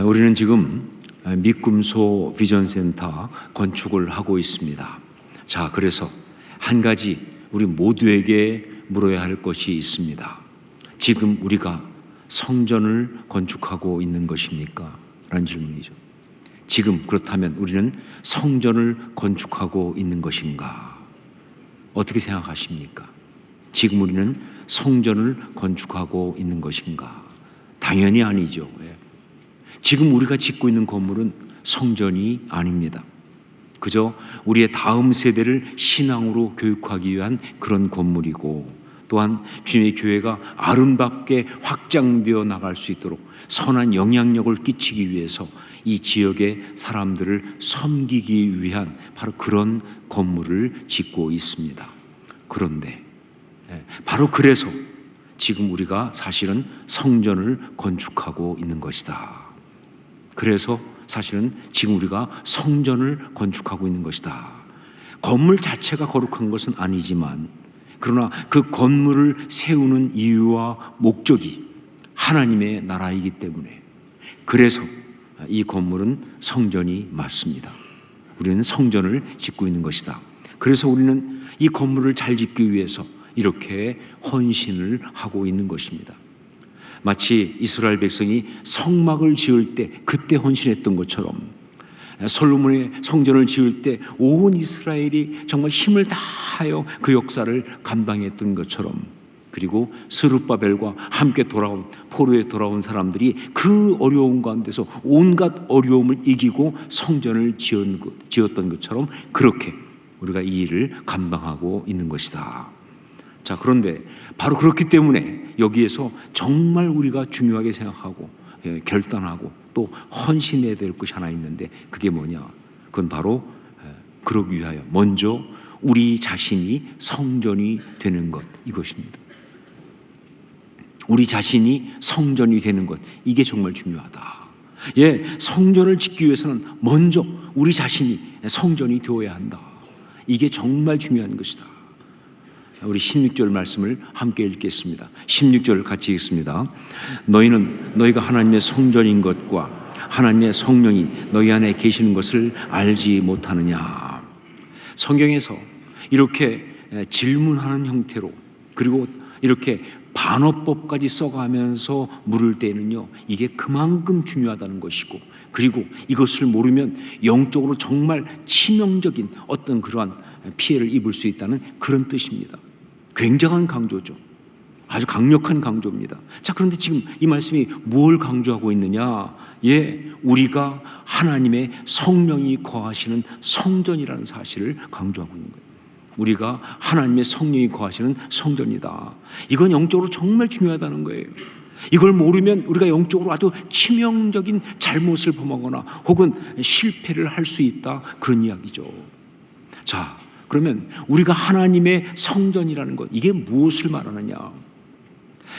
우리는 지금 미꿈소 비전센터 건축을 하고 있습니다. 자, 그래서 한 가지 우리 모두에게 물어야 할 것이 있습니다. 지금 우리가 성전을 건축하고 있는 것입니까? 라는 질문이죠. 지금 그렇다면 우리는 성전을 건축하고 있는 것인가? 어떻게 생각하십니까? 지금 우리는 성전을 건축하고 있는 것인가? 당연히 아니죠. 지금 우리가 짓고 있는 건물은 성전이 아닙니다. 그저 우리의 다음 세대를 신앙으로 교육하기 위한 그런 건물이고, 또한 주님의 교회가 아름답게 확장되어 나갈 수 있도록 선한 영향력을 끼치기 위해서 이 지역의 사람들을 섬기기 위한 바로 그런 건물을 짓고 있습니다. 그런데 바로 그래서 지금 우리가 사실은 성전을 건축하고 있는 것이다. 그래서 사실은 지금 우리가 성전을 건축하고 있는 것이다. 건물 자체가 거룩한 것은 아니지만, 그러나 그 건물을 세우는 이유와 목적이 하나님의 나라이기 때문에, 그래서 이 건물은 성전이 맞습니다. 우리는 성전을 짓고 있는 것이다. 그래서 우리는 이 건물을 잘 짓기 위해서 이렇게 헌신을 하고 있는 것입니다. 마치 이스라엘 백성이 성막을 지을 때 그때 헌신했던 것처럼, 솔로몬의 성전을 지을 때 온 이스라엘이 정말 힘을 다하여 그 역사를 감당했던 것처럼, 그리고 스룹바벨과 함께 포로에 돌아온 사람들이 그 어려움 가운데서 온갖 어려움을 이기고 성전을 지었던 것처럼 그렇게 우리가 이 일을 감당하고 있는 것이다. 자, 그런데 바로 그렇기 때문에 여기에서 정말 우리가 중요하게 생각하고 결단하고 또 헌신해야 될 것이 하나 있는데, 그게 뭐냐? 그건 바로 그러기 위하여 먼저 우리 자신이 성전이 되는 것, 이것입니다. 우리 자신이 성전이 되는 것, 이게 정말 중요하다. 성전을 짓기 위해서는 먼저 우리 자신이 성전이 되어야 한다. 이게 정말 중요한 것이다. 우리 16절 말씀을 함께 읽겠습니다. 16절 같이 읽습니다. 너희는 너희가 하나님의 성전인 것과 하나님의 성령이 너희 안에 계시는 것을 알지 못하느냐. 성경에서 이렇게 질문하는 형태로, 그리고 이렇게 반어법까지 써가면서 물을 때는요, 이게 그만큼 중요하다는 것이고, 그리고 이것을 모르면 영적으로 정말 치명적인 어떤 그러한 피해를 입을 수 있다는 그런 뜻입니다. 굉장한 강조죠. 아주 강력한 강조입니다. 자, 그런데 지금 이 말씀이 뭘 강조하고 있느냐? 우리가 하나님의 성령이 거하시는 성전이라는 사실을 강조하고 있는 거예요. 우리가 하나님의 성령이 거하시는 성전이다. 이건 영적으로 정말 중요하다는 거예요. 이걸 모르면 우리가 영적으로 아주 치명적인 잘못을 범하거나 혹은 실패를 할 수 있다, 그런 이야기죠. 자, 그러면 우리가 하나님의 성전이라는 것, 이게 무엇을 말하느냐?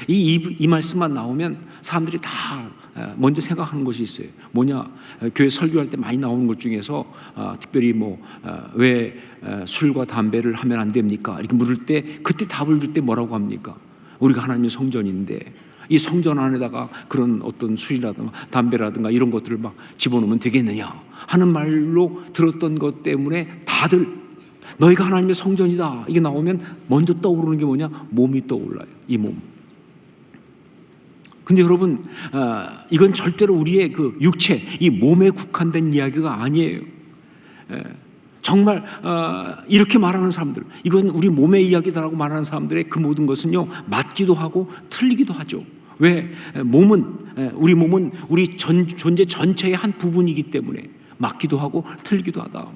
이 말씀만 나오면 사람들이 다 먼저 생각하는 것이 있어요. 뭐냐? 교회 설교할 때 많이 나오는 것 중에서 특별히 왜 술과 담배를 하면 안 됩니까? 이렇게 물을 때, 그때 답을 줄 때 뭐라고 합니까? 우리가 하나님의 성전인데 이 성전 안에다가 그런 어떤 술이라든가 담배라든가 이런 것들을 막 집어넣으면 되겠느냐 하는 말로 들었던 것 때문에 다들 너희가 하나님의 성전이다, 이게 나오면 먼저 떠오르는 게 뭐냐? 몸이 떠올라요. 이 몸. 근데 여러분, 이건 절대로 우리의 그 육체, 이 몸에 국한된 이야기가 아니에요. 정말 이렇게 말하는 사람들, 이건 우리 몸의 이야기다라고 말하는 사람들의 그 모든 것은요, 맞기도 하고 틀리기도 하죠. 왜? 우리 몸은 우리 존재 전체의 한 부분이기 때문에 맞기도 하고 틀리기도 하다.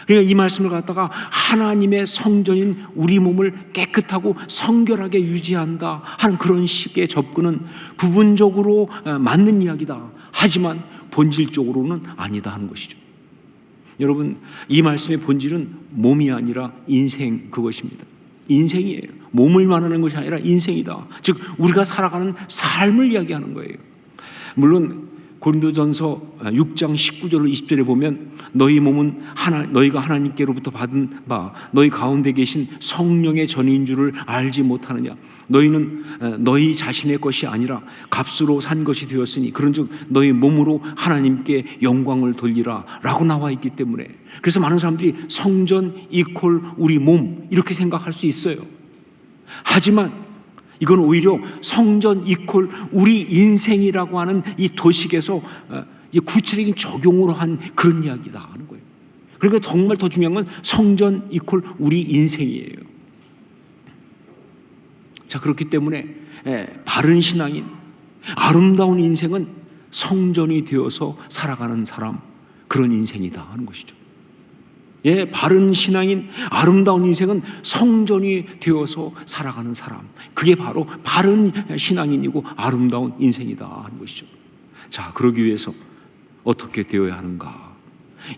그러니까 이 말씀을 갖다가 하나님의 성전인 우리 몸을 깨끗하고 성결하게 유지한다 하는 그런 식의 접근은 부분적으로 맞는 이야기다. 하지만 본질적으로는 아니다 하는 것이죠. 여러분, 이 말씀의 본질은 몸이 아니라 인생, 그것입니다. 인생이에요. 몸을 말하는 것이 아니라 인생이다. 즉 우리가 살아가는 삶을 이야기하는 거예요. 물론 고린도전서 6장 19절 20절에 보면 너희 몸은 너희가 하나님께로부터 받은 바 너희 가운데 계신 성령의 전인 줄을 알지 못하느냐. 너희는 너희 자신의 것이 아니라 값으로 산 것이 되었으니 그런즉 너희 몸으로 하나님께 영광을 돌리라 라고 나와 있기 때문에, 그래서 많은 사람들이 성전 이퀄 우리 몸 이렇게 생각할 수 있어요. 하지만 이건 오히려 성전 이퀄 우리 인생이라고 하는 이 도식에서 구체적인 적용으로 한 그런 이야기다 하는 거예요. 그러니까 정말 더 중요한 건 성전 이퀄 우리 인생이에요. 자, 그렇기 때문에 바른 신앙인, 아름다운 인생은 성전이 되어서 살아가는 사람, 그런 인생이다 하는 것이죠. 바른 신앙인, 아름다운 인생은 성전이 되어서 살아가는 사람, 그게 바로 바른 신앙인이고 아름다운 인생이다 하는 것이죠. 자, 그러기 위해서 어떻게 되어야 하는가?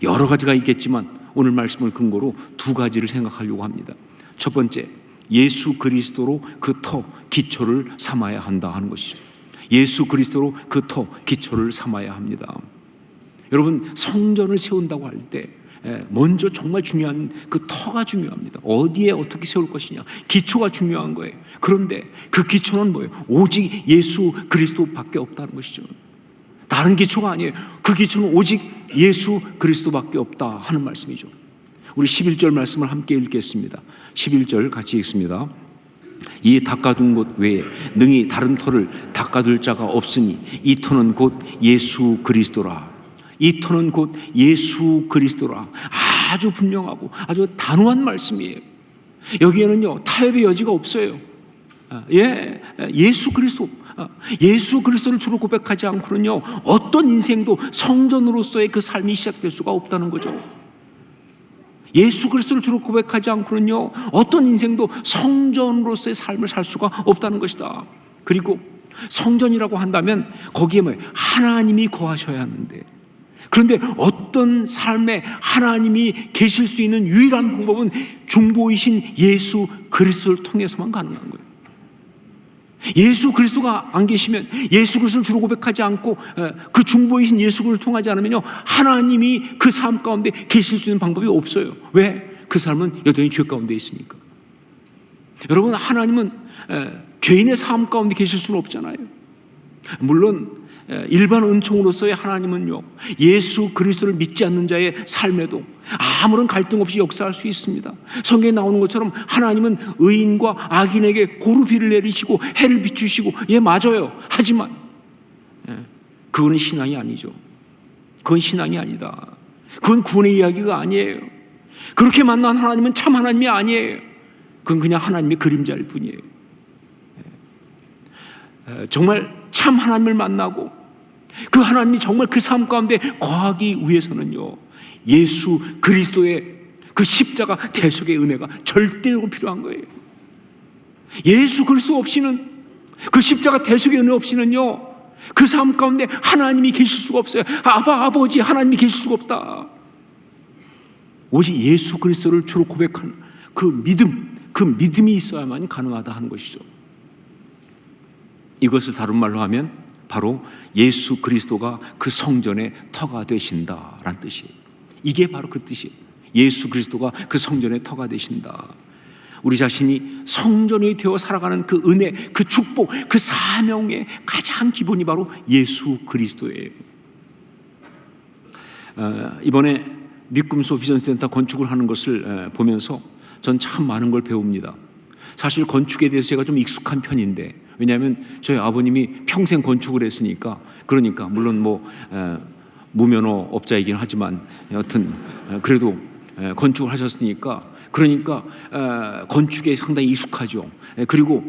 여러 가지가 있겠지만 오늘 말씀을 근거로 두 가지를 생각하려고 합니다. 첫 번째, 예수 그리스도로 그 터 기초를 삼아야 한다 하는 것이죠. 예수 그리스도로 그 터 기초를 삼아야 합니다. 여러분, 성전을 세운다고 할 때 먼저 정말 중요한 그 터가 중요합니다. 어디에 어떻게 세울 것이냐, 기초가 중요한 거예요. 그런데 그 기초는 뭐예요? 오직 예수 그리스도밖에 없다는 것이죠. 다른 기초가 아니에요. 그 기초는 오직 예수 그리스도밖에 없다 하는 말씀이죠. 우리 11절 말씀을 함께 읽겠습니다. 11절 같이 읽습니다. 이 닦아둔 곳 외에 능히 다른 터를 닦아둘 자가 없으니 이 터는 곧 예수 그리스도라. 이 터는 곧 예수 그리스도라. 아주 분명하고 아주 단호한 말씀이에요. 여기에는요 타협의 여지가 없어요. 예수 그리스도, 예수 그리스도를 주로 고백하지 않고는요 어떤 인생도 성전으로서의 그 삶이 시작될 수가 없다는 거죠. 예수 그리스도를 주로 고백하지 않고는요 어떤 인생도 성전으로서의 삶을 살 수가 없다는 것이다. 그리고 성전이라고 한다면 거기에 뭐예요? 하나님이 거하셔야 하는데, 그런데 어떤 삶에 하나님이 계실 수 있는 유일한 방법은 중보이신 예수 그리스도를 통해서만 가능한 거예요. 예수 그리스도가 안 계시면, 예수 그리스도를 주로 고백하지 않고 그 중보이신 예수 그리스도를 통하지 않으면요 하나님이 그 삶 가운데 계실 수 있는 방법이 없어요. 왜? 그 삶은 여전히 죄 가운데 있으니까. 여러분, 하나님은 죄인의 삶 가운데 계실 수는 없잖아요. 물론 일반 은총으로서의 하나님은요 예수 그리스도를 믿지 않는 자의 삶에도 아무런 갈등 없이 역사할 수 있습니다. 성경에 나오는 것처럼 하나님은 의인과 악인에게 고루 비를 내리시고 해를 비추시고, 맞아요. 하지만 그거는 신앙이 아니죠. 그건 신앙이 아니다. 그건 구원의 이야기가 아니에요. 그렇게 만난 하나님은 참 하나님이 아니에요. 그건 그냥 하나님의 그림자일 뿐이에요. 정말 참 하나님을 만나고 그 하나님이 정말 그 삶 가운데 거하기 위해서는요 예수 그리스도의 그 십자가 대속의 은혜가 절대적으로 필요한 거예요. 예수 그리스도 없이는, 그 십자가 대속의 은혜 없이는요 그 삶 가운데 하나님이 계실 수가 없어요. 아버지 하나님이 계실 수가 없다. 오직 예수 그리스도를 주로 고백하는 그 믿음이 있어야만 가능하다 하는 것이죠. 이것을 다른 말로 하면 바로 예수 그리스도가 그 성전의 터가 되신다라는 뜻이에요. 이게 바로 그 뜻이에요. 예수 그리스도가 그 성전의 터가 되신다. 우리 자신이 성전이 되어 살아가는 그 은혜, 그 축복, 그 사명의 가장 기본이 바로 예수 그리스도예요. 이번에 미꿈소 비전센터 건축을 하는 것을 보면서 전 참 많은 걸 배웁니다. 사실 건축에 대해서 제가 좀 익숙한 편인데, 왜냐하면 저희 아버님이 평생 건축을 했으니까, 그러니까 물론 무면허 업자이긴 하지만 여튼 그래도 건축을 하셨으니까, 그러니까 건축에 상당히 익숙하죠. 그리고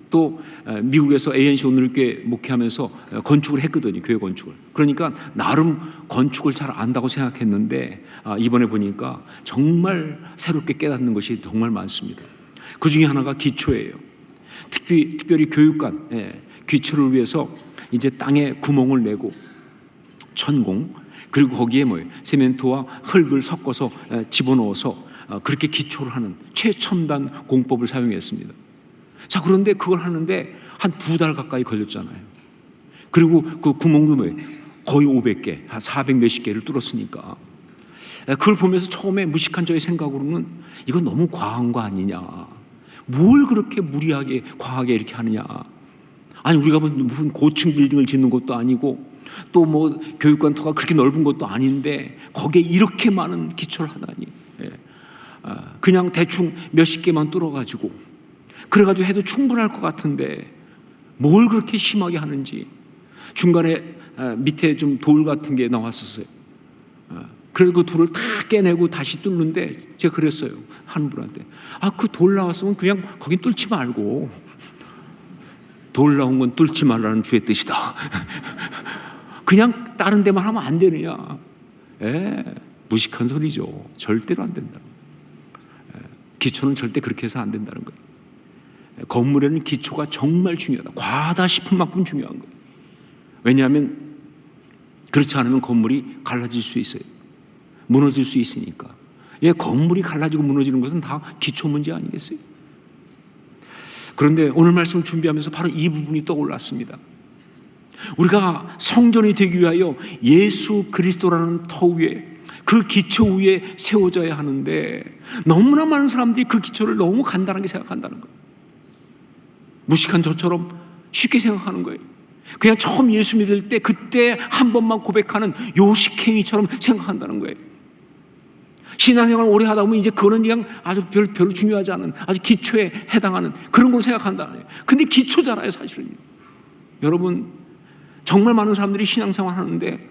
또 미국에서 ANC 오늘교회 목회하면서 건축을 했거든요. 교회 건축을. 그러니까 나름 건축을 잘 안다고 생각했는데 이번에 보니까 정말 새롭게 깨닫는 것이 정말 많습니다. 그 중에 하나가 기초예요. 특별히 교육관 기초를 위해서 이제 땅에 구멍을 내고 천공, 그리고 거기에 세멘트와 흙을 섞어서 집어넣어서 그렇게 기초를 하는 최첨단 공법을 사용했습니다. 자, 그런데 그걸 하는데 한 2달 가까이 걸렸잖아요. 그리고 그 구멍도 거의 500개, 한 400 몇십 개를 뚫었으니까 그걸 보면서 처음에 무식한 저의 생각으로는 이건 너무 과한 거 아니냐, 뭘 그렇게 무리하게 과하게 이렇게 하느냐. 아니 우리가 무슨 고층 빌딩을 짓는 것도 아니고 또 뭐 교육관터가 그렇게 넓은 것도 아닌데 거기에 이렇게 많은 기초를 하다니. 그냥 대충 몇십 개만 뚫어가지고 그래가지고 해도 충분할 것 같은데 뭘 그렇게 심하게 하는지. 중간에 밑에 좀 돌 같은 게 나왔었어요. 그래서 그 돌을 다 깨내고 다시 뚫는데 제가 그랬어요, 한 분한테. 그 돌 나왔으면 그냥 거긴 뚫지 말고, 돌 나온 건 뚫지 말라는 주의 뜻이다. 그냥 다른 데만 하면 안 되느냐. 무식한 소리죠. 절대로 안 된다. 기초는 절대 그렇게 해서 안 된다는 거예요. 건물에는 기초가 정말 중요하다. 과하다 싶은 만큼 중요한 거예요. 왜냐하면 그렇지 않으면 건물이 갈라질 수 있어요. 무너질 수 있으니까. 건물이 갈라지고 무너지는 것은 다 기초 문제 아니겠어요? 그런데 오늘 말씀을 준비하면서 바로 이 부분이 떠올랐습니다. 우리가 성전이 되기 위하여 예수 그리스도라는 터 위에, 그 기초 위에 세워져야 하는데 너무나 많은 사람들이 그 기초를 너무 간단하게 생각한다는 거예요. 무식한 저처럼 쉽게 생각하는 거예요. 그냥 처음 예수 믿을 때 그때 한 번만 고백하는 요식행위처럼 생각한다는 거예요. 신앙생활을 오래 하다 보면 이제 그거는 그냥 아주 별로 중요하지 않은 아주 기초에 해당하는 그런 걸 생각한다는 거예요. 근데 기초잖아요, 사실은. 여러분, 정말 많은 사람들이 신앙생활 하는데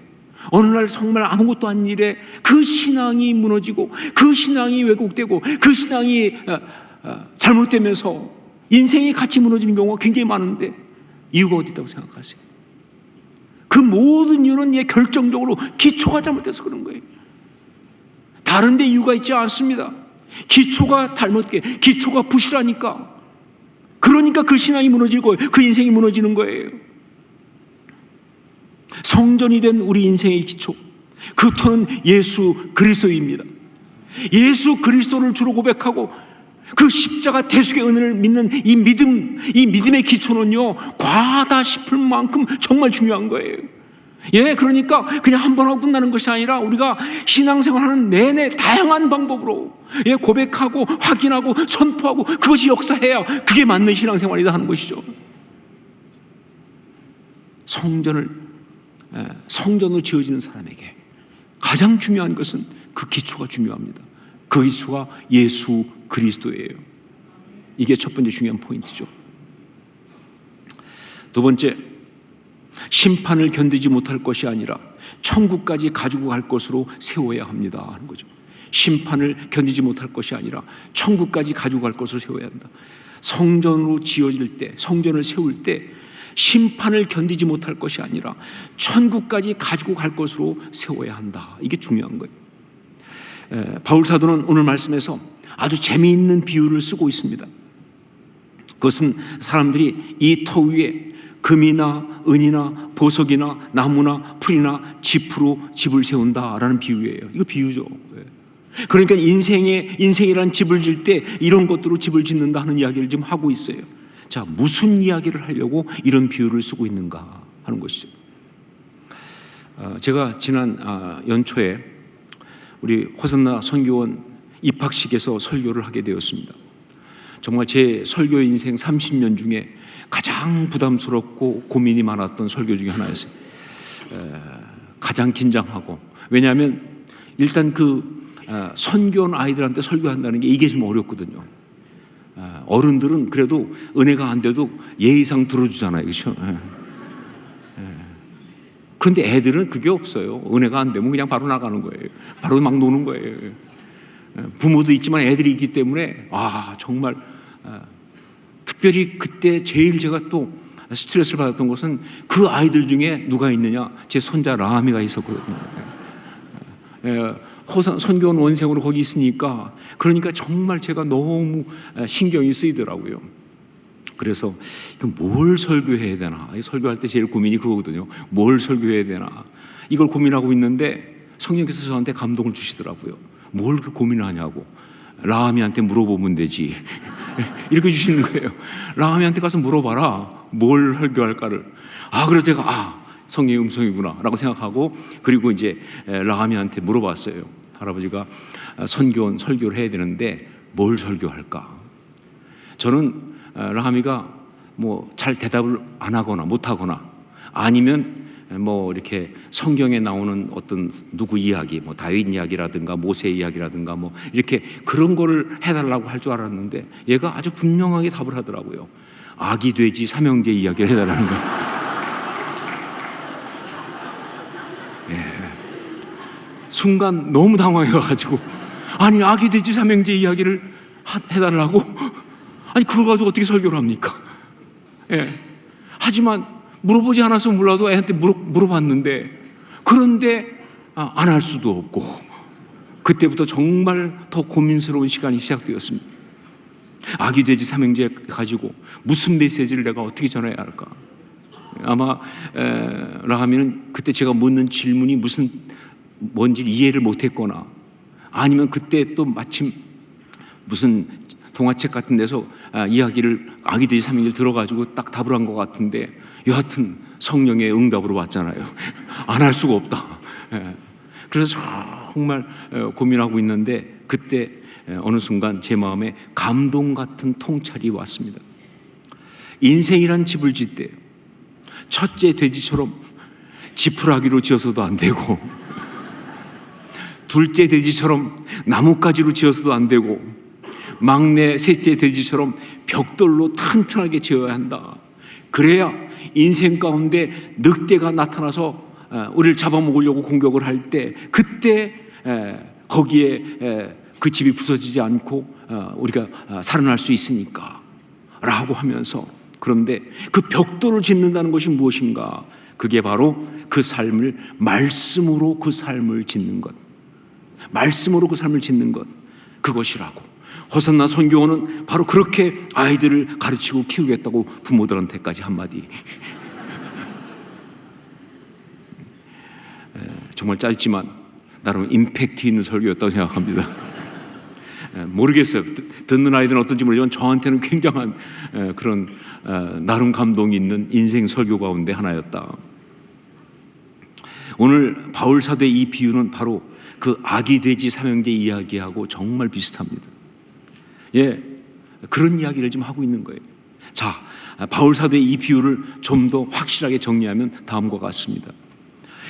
어느 날 정말 아무것도 아닌 일에 그 신앙이 무너지고 그 신앙이 왜곡되고 그 신앙이 잘못되면서 인생이 같이 무너지는 경우가 굉장히 많은데 이유가 어디 있다고 생각하세요? 그 모든 이유는 결정적으로 기초가 잘못돼서 그런 거예요. 다른 데 이유가 있지 않습니다. 기초가 잘못돼, 기초가 부실하니까. 그러니까 그 신앙이 무너지고 그 인생이 무너지는 거예요. 성전이 된 우리 인생의 기초, 그 터는 예수 그리스도입니다. 예수 그리스도를 주로 고백하고 그 십자가 대속의 은혜를 믿는 이 믿음의 기초는요, 과하다 싶을 만큼 정말 중요한 거예요. 그러니까 그냥 한 번 하고 끝나는 것이 아니라 우리가 신앙생활하는 내내 다양한 방법으로 고백하고 확인하고 선포하고 그것이 역사해야 그게 맞는 신앙생활이다 하는 것이죠. 성전으로 지어지는 사람에게 가장 중요한 것은 그 기초가 중요합니다. 그 기초가 예수 그리스도예요. 이게 첫 번째 중요한 포인트죠. 두 번째, 심판을 견디지 못할 것이 아니라 천국까지 가지고 갈 것으로 세워야 합니다 하는 거죠. 심판을 견디지 못할 것이 아니라 천국까지 가지고 갈 것으로 세워야 한다. 성전으로 지어질 때, 성전을 세울 때 심판을 견디지 못할 것이 아니라 천국까지 가지고 갈 것으로 세워야 한다. 이게 중요한 거예요. 바울 사도는 오늘 말씀에서 아주 재미있는 비유를 쓰고 있습니다. 그것은 사람들이 이 터 위에 금이나 은이나 보석이나 나무나 풀이나 짚으로 집을 세운다라는 비유예요. 이거 비유죠. 그러니까 인생이란 집을 질 때 이런 것들로 집을 짓는다 하는 이야기를 지금 하고 있어요. 자, 무슨 이야기를 하려고 이런 비유를 쓰고 있는가 하는 것이죠. 제가 지난 연초에 우리 호산나 선교원 입학식에서 설교를 하게 되었습니다. 정말 제 설교 인생 30년 중에 가장 부담스럽고 고민이 많았던 설교 중에 하나였어요. 가장 긴장하고. 왜냐하면 일단 선교원 아이들한테 설교한다는 게 이게 좀 어렵거든요. 어른들은 그래도 은혜가 안 돼도 예의상 들어주잖아요. 그렇죠? 그런데 애들은 그게 없어요. 은혜가 안 되면 그냥 바로 나가는 거예요. 바로 막 노는 거예요. 부모도 있지만 애들이 있기 때문에 정말 특별히 그때 제일 제가 또 스트레스를 받았던 것은 그 아이들 중에 누가 있느냐, 제 손자 라미가 있었거든요. 선교원 원생으로 거기 있으니까, 그러니까 정말 제가 너무 신경이 쓰이더라고요. 그래서 뭘 설교해야 되나, 설교할 때 제일 고민이 그거거든요. 뭘 설교해야 되나, 이걸 고민하고 있는데 성령께서 저한테 감동을 주시더라고요. 뭘 그 고민을 하냐고. 라미한테 물어보면 되지. 이렇게 주시는 거예요. 라미한테 가서 물어봐라, 뭘 설교할까를. 그래서 제가 성령의 음성이구나 라고 생각하고, 그리고 이제 라하미한테 물어봤어요. 할아버지가 설교를 해야 되는데 뭘 설교할까? 저는 라하미가 뭐 잘 대답을 안 하거나 못 하거나, 아니면 뭐 이렇게 성경에 나오는 어떤 누구 이야기, 뭐 다윗 이야기라든가 모세 이야기라든가 뭐 이렇게 그런 거를 해달라고 할 줄 알았는데, 얘가 아주 분명하게 답을 하더라고요. 아기 돼지 삼형제 이야기를 해달라는 거. 예. 순간 너무 당황해가지고, 아니 아기 돼지 삼형제 이야기를 해달라고? 아니 그걸 가지고 어떻게 설교를 합니까? 예. 하지만 물어보지 않아서 몰라도 애한테 물어봤는데, 그런데 안 할 수도 없고, 그때부터 정말 더 고민스러운 시간이 시작되었습니다. 아기 돼지 삼형제 가지고 무슨 메시지를 내가 어떻게 전해야 할까? 아마 라하미는 그때 제가 묻는 질문이 뭔지 이해를 못했거나, 아니면 그때 또 마침 무슨 동화책 같은 데서 이야기를 아기 돼지 삼형제를 들어가지고 딱 답을 한 것 같은데, 여하튼 성령의 응답으로 왔잖아요. 안 할 수가 없다. 그래서 정말 고민하고 있는데, 그때 어느 순간 제 마음에 감동 같은 통찰이 왔습니다. 인생이란 집을 짓되 첫째 돼지처럼 지푸라기로 지어서도 안 되고, 둘째 돼지처럼 나뭇가지로 지어서도 안 되고, 막내 셋째 돼지처럼 벽돌로 튼튼하게 지어야 한다. 그래야 인생 가운데 늑대가 나타나서 우리를 잡아먹으려고 공격을 할 때, 그때 거기에 그 집이 부서지지 않고 우리가 살아날 수 있으니까 라고 하면서, 그런데 그 벽돌을 짓는다는 것이 무엇인가? 그게 바로 그 삶을 말씀으로 그 삶을 짓는 것, 말씀으로 그 삶을 짓는 것, 그것이라고. 호산나 선교원은 바로 그렇게 아이들을 가르치고 키우겠다고 부모들한테까지 한마디. 정말 짧지만 나름 임팩트 있는 설교였다고 생각합니다. 모르겠어요. 듣는 아이들은 어떤지 모르지만 저한테는 굉장한 그런 나름 감동이 있는 인생 설교 가운데 하나였다. 오늘 바울 사도의 이 비유는 바로 그 아기 돼지 삼형제 이야기하고 정말 비슷합니다. 예, 그런 이야기를 지금 하고 있는 거예요. 자, 바울 사도의 이 비유를 좀 더 확실하게 정리하면 다음과 같습니다.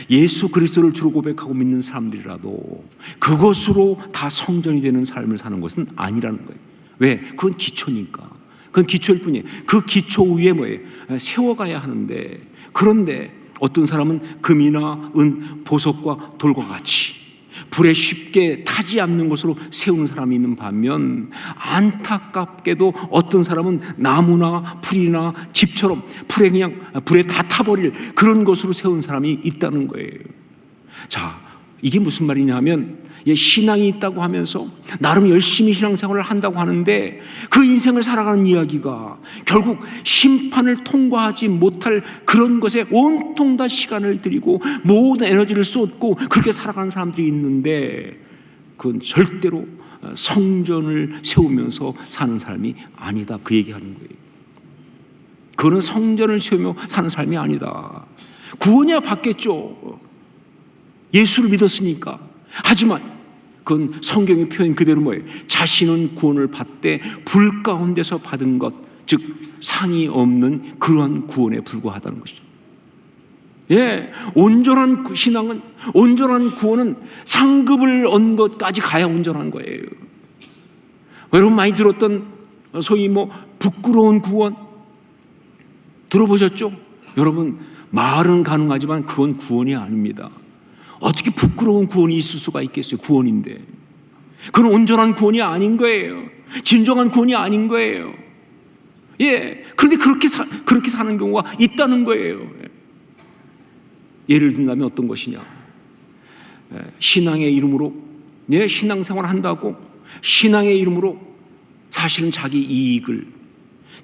예수 그리스도를 주로 고백하고 믿는 사람들이라도 그것으로 다 성전이 되는 삶을 사는 것은 아니라는 거예요. 왜? 그건 기초니까. 그건 기초일 뿐이에요. 그 기초 위에 뭐예요? 세워가야 하는데, 그런데 어떤 사람은 금이나 은, 보석과 돌과 같이 불에 쉽게 타지 않는 것으로 세우는 사람이 있는 반면, 안타깝게도 어떤 사람은 나무나 풀이나 집처럼 불에 다 타버릴 그런 것으로 세운 사람이 있다는 거예요. 자, 이게 무슨 말이냐 하면, 신앙이 있다고 하면서 나름 열심히 신앙생활을 한다고 하는데, 그 인생을 살아가는 이야기가 결국 심판을 통과하지 못할 그런 것에 온통 다 시간을 들이고 모든 에너지를 쏟고 그렇게 살아가는 사람들이 있는데, 그건 절대로 성전을 세우면서 사는 삶이 아니다, 그 얘기하는 거예요. 그거는 성전을 세우며 사는 삶이 아니다. 구원이야 받겠죠, 예수를 믿었으니까. 하지만 그건 성경의 표현 그대로 뭐예요? 자신은 구원을 받되 불 가운데서 받은 것, 즉 상이 없는 그러한 구원에 불과하다는 것이죠. 예, 온전한 신앙은, 온전한 구원은 상급을 얻은 것까지 가야 온전한 거예요. 여러분 많이 들었던 소위 부끄러운 구원 들어보셨죠? 여러분, 말은 가능하지만 그건 구원이 아닙니다. 어떻게 부끄러운 구원이 있을 수가 있겠어요? 구원인데. 그건 온전한 구원이 아닌 거예요. 진정한 구원이 아닌 거예요. 예. 그런데 그렇게 사는 경우가 있다는 거예요. 예를 든다면 어떤 것이냐? 신앙의 이름으로, 신앙생활 한다고 신앙의 이름으로 사실은 자기 이익을,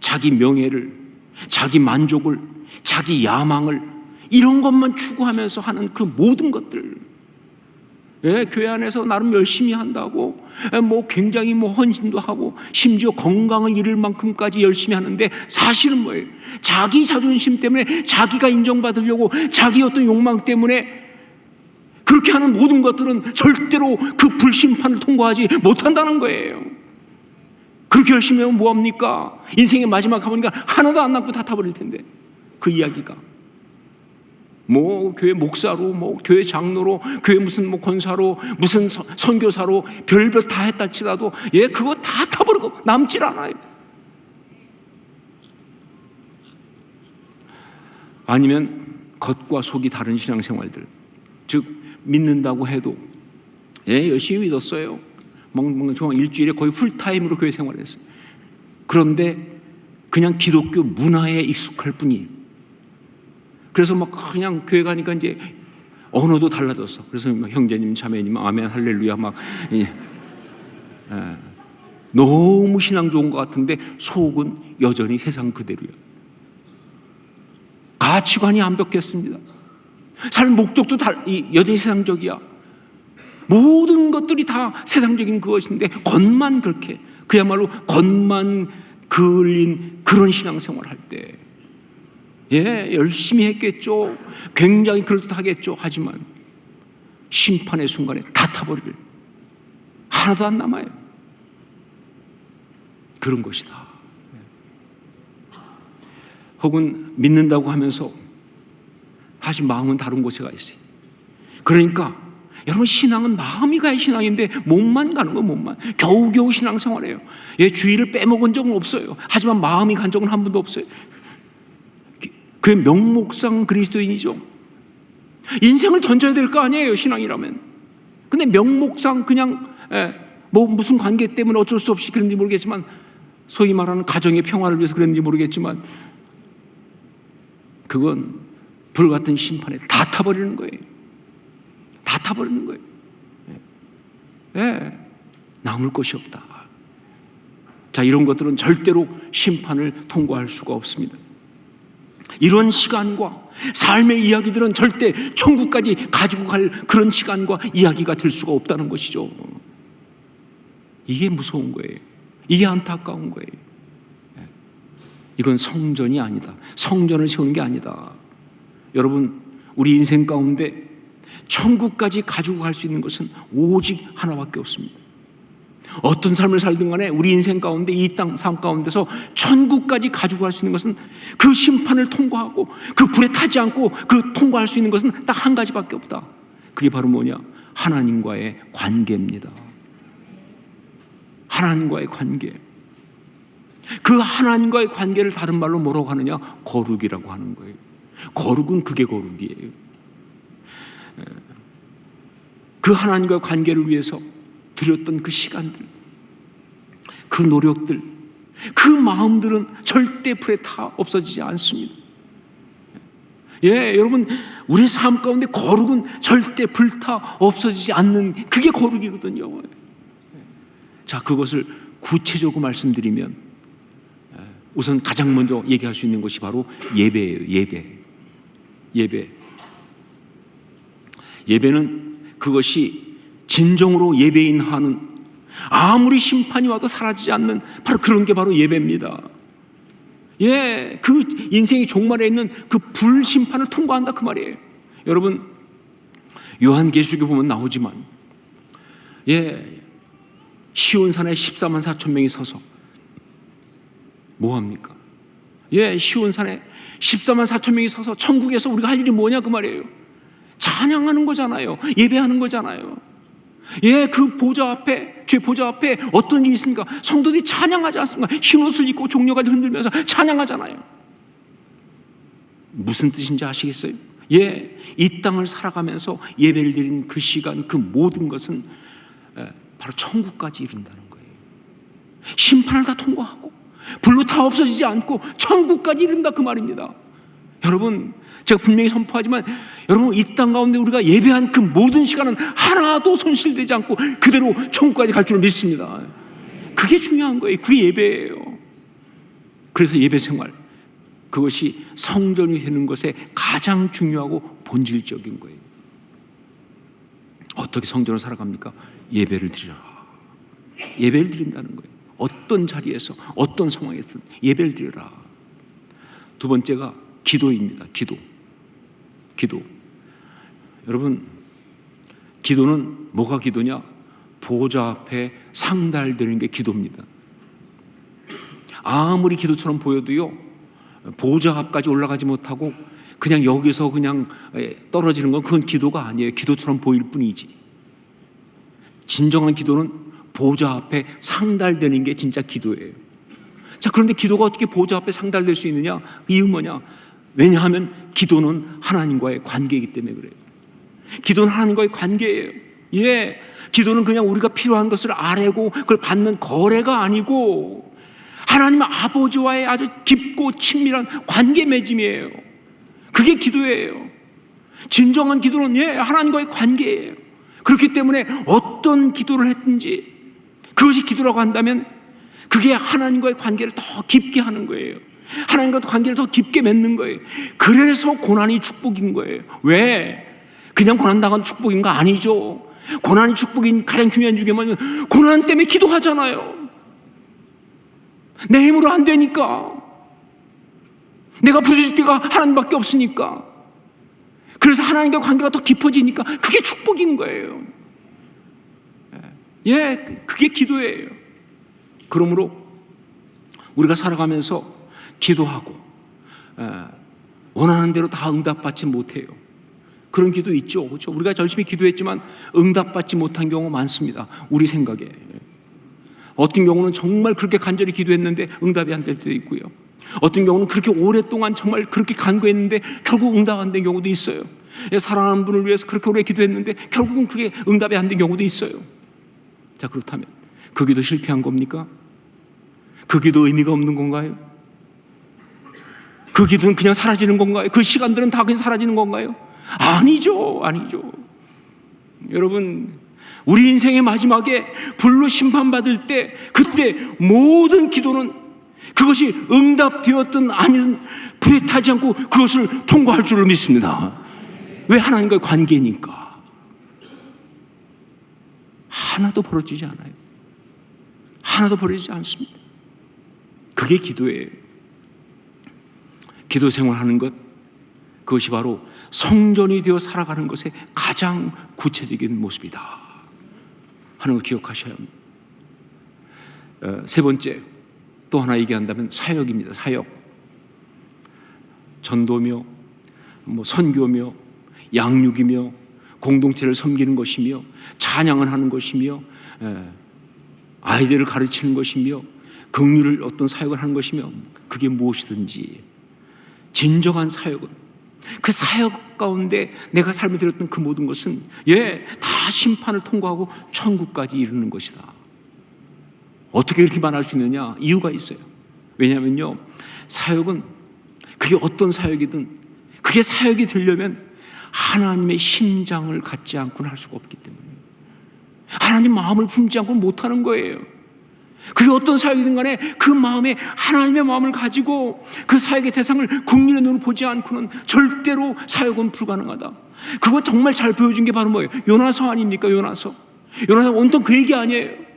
자기 명예를, 자기 만족을, 자기 야망을, 이런 것만 추구하면서 하는 그 모든 것들, 예, 교회 안에서 나름 열심히 한다고, 뭐 굉장히 뭐 헌신도 하고 심지어 건강을 잃을 만큼까지 열심히 하는데, 사실은 뭐예요? 자기 자존심 때문에, 자기가 인정받으려고 자기 어떤 욕망 때문에 그렇게 하는 모든 것들은 절대로 그 불심판을 통과하지 못한다는 거예요. 그렇게 열심히 하면 뭐합니까? 인생의 마지막 가보니까 하나도 안 남고 다 타버릴 텐데. 그 이야기가 뭐 교회 목사로, 뭐 교회 장로로, 교회 무슨 뭐 권사로, 무슨 선교사로 별별 다 했다 치더라도 예, 그거 다 타버리고 남질 않아요. 아니면 겉과 속이 다른 신앙생활들, 즉 믿는다고 해도 예, 열심히 믿었어요. 정말 일주일에 거의 풀타임으로 교회 생활을 했어요. 그런데 그냥 기독교 문화에 익숙할 뿐이에요. 그래서 막 그냥 교회 가니까 이제 언어도 달라졌어. 그래서 형제님, 자매님, 아멘, 할렐루야 막 너무 신앙 좋은 것 같은데 속은 여전히 세상 그대로야. 가치관이 안 바뀌었습니다. 살 목적도 여전히 세상적이야. 모든 것들이 다 세상적인 그것인데 겉만 그렇게, 그야말로 겉만 그을린 그런 신앙생활 할 때 예, 열심히 했겠죠. 굉장히 그럴듯하겠죠. 하지만 심판의 순간에 다 타버리길, 하나도 안 남아요. 그런 것이다. 혹은 믿는다고 하면서 사실 마음은 다른 곳에 가 있어요. 그러니까 여러분, 신앙은 마음이 가야 신앙인데 몸만 가는 거, 몸만. 겨우겨우 신앙생활이에요. 예, 주의를 빼먹은 적은 없어요. 하지만 마음이 간 적은 한 번도 없어요. 그게 명목상 그리스도인이죠. 인생을 던져야 될 거 아니에요, 신앙이라면. 근데 명목상 그냥 뭐 무슨 관계 때문에 어쩔 수 없이 그런지 모르겠지만, 소위 말하는 가정의 평화를 위해서 그랬는지 모르겠지만, 그건 불같은 심판에 다 타버리는 거예요. 다 타버리는 거예요. 예, 남을 것이 없다. 자, 이런 것들은 절대로 심판을 통과할 수가 없습니다. 이런 시간과 삶의 이야기들은 절대 천국까지 가지고 갈 그런 시간과 이야기가 될 수가 없다는 것이죠. 이게 무서운 거예요. 이게 안타까운 거예요. 이건 성전이 아니다. 성전을 세우는 게 아니다. 여러분, 우리 인생 가운데 천국까지 가지고 갈 수 있는 것은 오직 하나밖에 없습니다. 어떤 삶을 살든 간에 우리 인생 가운데, 이 땅 삶 가운데서 천국까지 가지고 갈 수 있는 것은, 그 심판을 통과하고 그 불에 타지 않고 그 통과할 수 있는 것은 딱 한 가지밖에 없다. 그게 바로 뭐냐? 하나님과의 관계입니다. 하나님과의 관계. 그 하나님과의 관계를 다른 말로 뭐라고 하느냐? 거룩이라고 하는 거예요. 거룩은 그게 거룩이에요. 그 하나님과의 관계를 위해서 드렸던 그 시간들, 그 노력들, 그 마음들은 절대 불에 타 없어지지 않습니다. 예, 여러분, 우리 삶 가운데 거룩은 절대 불타 없어지지 않는, 그게 거룩이거든요. 자, 그것을 구체적으로 말씀드리면, 우선 가장 먼저 얘기할 수 있는 것이 바로 예배예요. 예배는 그것이 진정으로 예배인 하는, 아무리 심판이 와도 사라지지 않는 바로 그런 게 바로 예배입니다. 예, 그 인생의 종말에 있는 그 불심판을 통과한다, 그 말이에요. 여러분, 요한계시록에 보면 나오지만, 예, 시온산에 14만 4천 명이 서서 뭐합니까? 예, 시온산에 14만 4천 명이 서서 천국에서 우리가 할 일이 뭐냐, 그 말이에요. 찬양하는 거잖아요. 예배하는 거잖아요. 예, 그 보좌 앞에, 죄 보좌 앞에 어떤 일이 있습니까? 성도들이 찬양하지 않습니까? 흰옷을 입고 종려가지 흔들면서 찬양하잖아요. 무슨 뜻인지 아시겠어요? 예, 이 땅을 살아가면서 예배를 드린 그 시간, 그 모든 것은 바로 천국까지 이른다는 거예요. 심판을 다 통과하고 불로 다 없어지지 않고 천국까지 이른다, 그 말입니다. 여러분, 제가 분명히 선포하지만, 여러분, 이 땅 가운데 우리가 예배한 그 모든 시간은 하나도 손실되지 않고 그대로 천국까지 갈 줄 믿습니다. 그게 중요한 거예요. 그게 예배예요. 그래서 예배 생활, 그것이 성전이 되는 것에 가장 중요하고 본질적인 거예요. 어떻게 성전을 살아갑니까? 예배를 드리라. 예배를 드린다는 거예요. 어떤 자리에서 어떤 상황에서 예배를 드리라. 두 번째가 기도입니다. 기도. 여러분, 기도는 뭐가 기도냐? 보좌 앞에 상달되는 게 기도입니다. 아무리 기도처럼 보여도요, 보좌 앞까지 올라가지 못하고 그냥 여기서 그냥 떨어지는 건 그건 기도가 아니에요. 기도처럼 보일 뿐이지. 진정한 기도는 보좌 앞에 상달되는 게 진짜 기도예요. 자, 그런데 기도가 어떻게 보좌 앞에 상달될 수 있느냐? 이유는 뭐냐? 왜냐하면 기도는 하나님과의 관계이기 때문에 그래요. 기도는 하나님과의 관계예요. 예, 기도는 그냥 우리가 필요한 것을 아뢰고 그걸 받는 거래가 아니고 하나님 아버지와의 아주 깊고 친밀한 관계 맺음이에요. 그게 기도예요. 진정한 기도는 하나님과의 관계예요. 그렇기 때문에 어떤 기도를 했든지 그것이 기도라고 한다면 그게 하나님과의 관계를 더 깊게 하는 거예요. 하나님과 관계를 더 깊게 맺는 거예요. 그래서 고난이 축복인 거예요. 왜? 그냥 고난당한 축복인가? 아니죠. 고난이 축복인 가장 중요한 이유가 뭐냐면 고난 때문에 기도하잖아요. 내 힘으로 안 되니까. 내가 부르실 때가 하나님밖에 없으니까. 그래서 하나님과 관계가 더 깊어지니까 그게 축복인 거예요. 그게 기도예요. 그러므로 우리가 살아가면서 기도하고 원하는 대로 다 응답받지 못해요. 그런 기도 있죠. 그렇죠? 우리가 열심히 기도했지만 응답받지 못한 경우 많습니다. 우리 생각에. 어떤 경우는 정말 그렇게 간절히 기도했는데 응답이 안 될 때도 있고요. 어떤 경우는 그렇게 오랫동안 정말 그렇게 간구했는데 결국 응답 안 된 경우도 있어요. 사랑하는 분을 위해서 그렇게 오래 기도했는데 결국은 그게 응답이 안 된 경우도 있어요. 자, 그렇다면 그 기도 실패한 겁니까? 그 기도 의미가 없는 건가요? 그 기도는 그냥 사라지는 건가요? 그 시간들은 다 그냥 사라지는 건가요? 아니죠. 여러분, 우리 인생의 마지막에 불로 심판받을 때 그때 모든 기도는 그것이 응답되었든 아니든 불에 타지 않고 그것을 통과할 줄을 믿습니다. 왜? 하나님과의 관계니까. 하나도 벌어지지 않아요. 하나도 벌어지지 않습니다. 그게 기도예요. 기도 생활하는 것, 그것이 바로 성전이 되어 살아가는 것의 가장 구체적인 모습이다 하는 걸 기억하셔야 합니다. 세 번째, 또 하나 얘기한다면 사역입니다. 사역. 전도며 선교며 양육이며 공동체를 섬기는 것이며 찬양을 하는 것이며 아이들을 가르치는 것이며 긍휼을 어떤 사역을 하는 것이며 그게 무엇이든지 진정한 사역은 그 사역 가운데 내가 삶을 들였던 그 모든 것은 다 심판을 통과하고 천국까지 이르는 것이다. 어떻게 그렇게 말할 수 있느냐? 이유가 있어요. 왜냐하면요, 사역은 그게 어떤 사역이든 그게 사역이 되려면 하나님의 심장을 갖지 않고는 할 수가 없기 때문에 하나님 마음을 품지 않고는 못하는 거예요. 그게 어떤 사역이든 간에 그 마음에 하나님의 마음을 가지고 그 사역의 대상을 국민의 눈으로 보지 않고는 절대로 사역은 불가능하다. 그거 정말 잘 보여준 게 바로 뭐예요? 요나서 아닙니까? 요나서 온통 그 얘기 아니에요.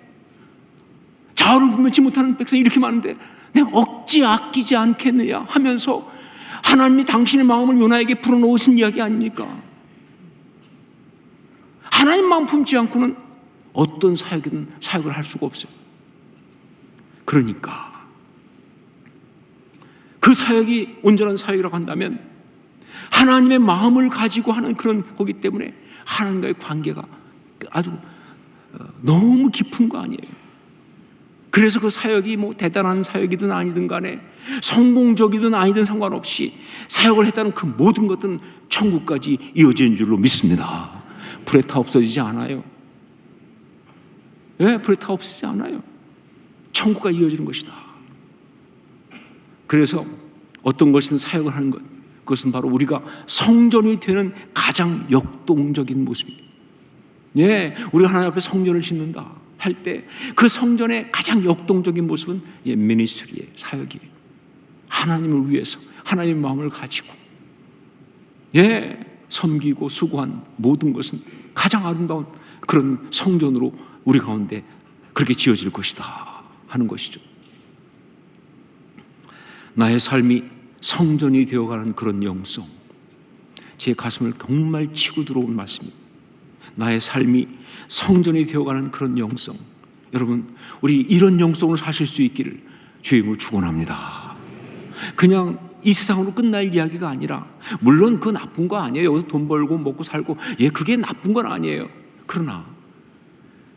자아를 분별치 못하는 백성이 이렇게 많은데 내가 억지 아끼지 않겠느냐 하면서 하나님이 당신의 마음을 요나에게 풀어놓으신 이야기 아닙니까? 하나님 마음 품지 않고는 어떤 사역이든 사역을 할 수가 없어요. 그러니까 그 사역이 온전한 사역이라고 한다면 하나님의 마음을 가지고 하는 그런 거기 때문에 하나님과의 관계가 아주 너무 깊은 거 아니에요. 그래서 그 사역이 대단한 사역이든 아니든 간에 성공적이든 아니든 상관없이 사역을 했다는 그 모든 것들은 천국까지 이어지는 줄로 믿습니다. 불에 타 없어지지 않아요. 불에 타 없어지지 않아요. 천국까지 이어지는 것이다. 그래서 어떤 것이든 사역을 하는 것, 그것은 바로 우리가 성전이 되는 가장 역동적인 모습입니다. 우리가 하나님 앞에 성전을 짓는다 할 때 그 성전의 가장 역동적인 모습은 미니스트리의 사역이에요. 하나님을 위해서 하나님의 마음을 가지고 섬기고 수고한 모든 것은 가장 아름다운 그런 성전으로 우리 가운데 그렇게 지어질 것이다 하는 것이죠. 나의 삶이 성전이 되어가는 그런 영성, 제 가슴을 정말 치고 들어온 말씀입니다. 나의 삶이 성전이 되어가는 그런 영성, 여러분 우리 이런 영성으로 사실 수 있기를 주의 이름으로 축원합니다. 그냥 이 세상으로 끝날 이야기가 아니라, 물론 그거 나쁜 거 아니에요. 여기서 돈 벌고 먹고 살고, 그게 나쁜 건 아니에요. 그러나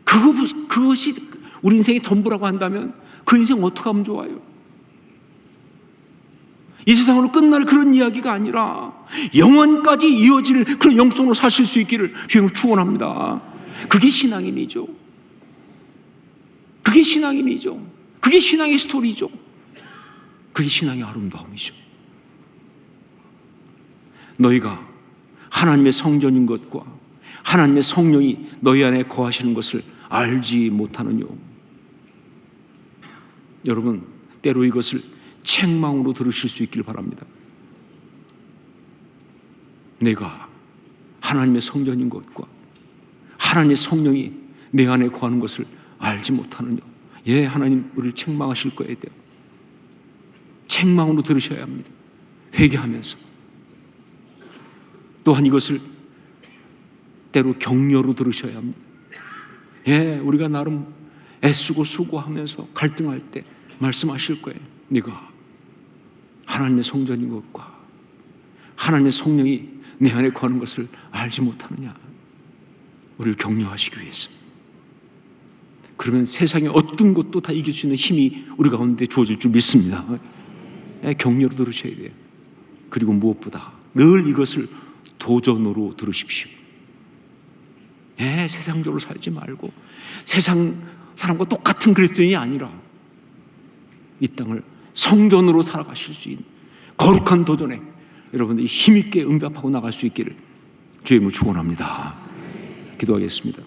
그것이 우리 인생의 전부라고 한다면 그 인생 어떻게 하면 좋아요? 이 세상으로 끝날 그런 이야기가 아니라 영원까지 이어질 그런 영성으로 사실 수 있기를 주님을 축원합니다. 그게 신앙인이죠. 그게 신앙인이죠. 그게 신앙의 스토리죠. 그게 신앙의 아름다움이죠. 너희가 하나님의 성전인 것과 하나님의 성령이 너희 안에 거하시는 것을 알지 못하느뇨. 여러분, 때로 이것을 책망으로 들으실 수 있길 바랍니다. 내가 하나님의 성전인 것과 하나님의 성령이 내 안에 거하는 것을 알지 못하느냐. 하나님 우리를 책망하실 거예요. 책망으로 들으셔야 합니다. 회개하면서. 또한 이것을 때로 격려로 들으셔야 합니다. 우리가 나름 애쓰고 수고하면서 갈등할 때 말씀하실 거예요. 네가 하나님의 성전인 것과 하나님의 성령이 내 안에 거하는 것을 알지 못하느냐. 우리를 격려하시기 위해서. 그러면 세상의 어떤 것도 다 이길 수 있는 힘이 우리 가운데 주어질 줄 믿습니다. 격려로 들으셔야 돼요. 그리고 무엇보다 늘 이것을 도전으로 들으십시오. 세상적으로 살지 말고 세상 사람과 똑같은 그리스도인이 아니라 이 땅을 성전으로 살아가실 수 있는 거룩한 도전에 여러분들이 힘있게 응답하고 나갈 수 있기를 주의 이름으로 축원합니다. 기도하겠습니다.